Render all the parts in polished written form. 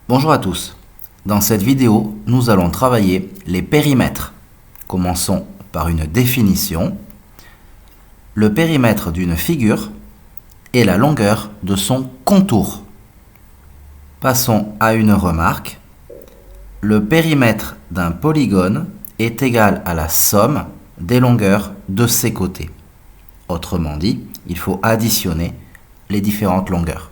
Bonjour à tous. Dans cette vidéo, nous allons travailler les périmètres. Commençons par une définition. Le périmètre d'une figure est la longueur de son contour. Passons à une remarque. Le périmètre d'un polygone est égal à la somme des longueurs de ses côtés. Autrement dit, il faut additionner les différentes longueurs.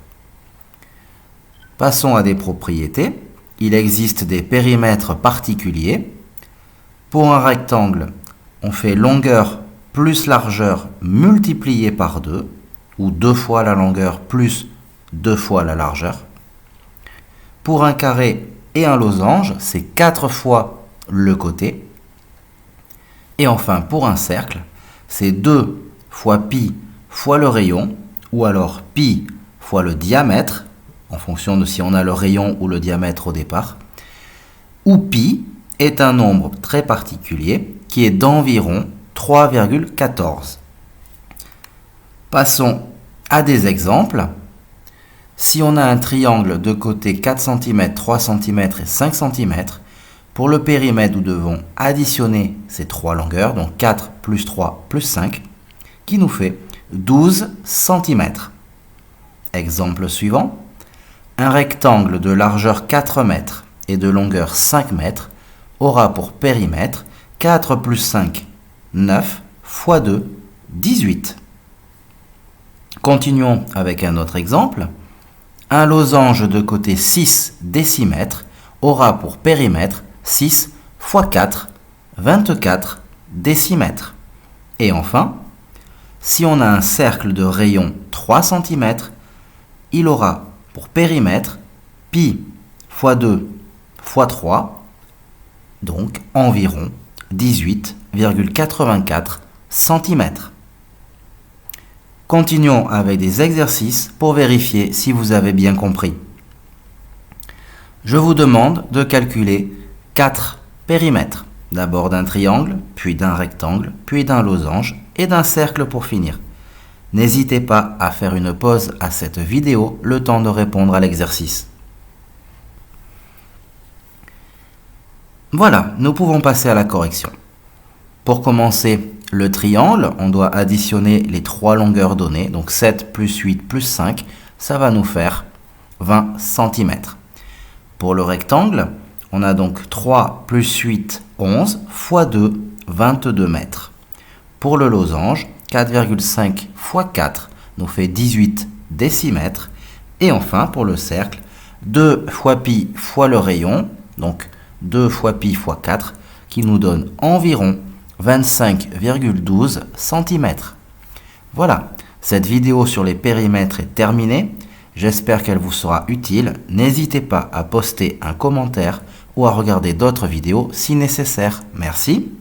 Passons à des propriétés. Il existe des périmètres particuliers. Pour un rectangle, on fait longueur plus largeur multiplié par 2, ou 2 fois la longueur plus 2 fois la largeur. Pour un carré et un losange, c'est 4 fois le côté. Et enfin, pour un cercle, c'est 2 fois pi fois le rayon, ou alors pi fois le diamètre, en fonction de si on a le rayon ou le diamètre au départ, où pi est un nombre très particulier qui est d'environ 3,14. Passons à des exemples. Si on a un triangle de côté 4 cm, 3 cm et 5 cm, pour le périmètre, nous devons additionner ces trois longueurs, donc 4 plus 3 plus 5, qui nous fait 12 cm. Exemple suivant. Un rectangle de largeur 4 mètres et de longueur 5 mètres aura pour périmètre 4 plus 5, 9, fois 2, 18. Continuons avec un autre exemple. Un losange de côté 6 décimètres aura pour périmètre 6 fois 4, 24 décimètres. Et enfin, si on a un cercle de rayon 3 cm, il aura pour périmètre pi fois 2 fois 3, donc environ 18,84 cm. Continuons avec des exercices pour vérifier si vous avez bien compris. Je vous demande de calculer 4 périmètres. D'abord d'un triangle, puis d'un rectangle, puis d'un losange et d'un cercle pour finir. N'hésitez pas à faire une pause à cette vidéo, le temps de répondre à l'exercice. Voilà, nous pouvons passer à la correction. Pour commencer, le triangle, on doit additionner les trois longueurs données, donc 7 plus 8 plus 5, ça va nous faire 20 cm. Pour le rectangle, on a donc 3 plus 8, 11, fois 2, 22 mètres. Pour le losange, 4,5 fois 4 nous fait 18 décimètres. Et enfin, pour le cercle, 2 fois pi fois le rayon, donc 2 fois pi fois 4, qui nous donne environ 25,12 cm. Voilà, cette vidéo sur les périmètres est terminée. J'espère qu'elle vous sera utile. N'hésitez pas à poster un commentaire ou à regarder d'autres vidéos si nécessaire. Merci.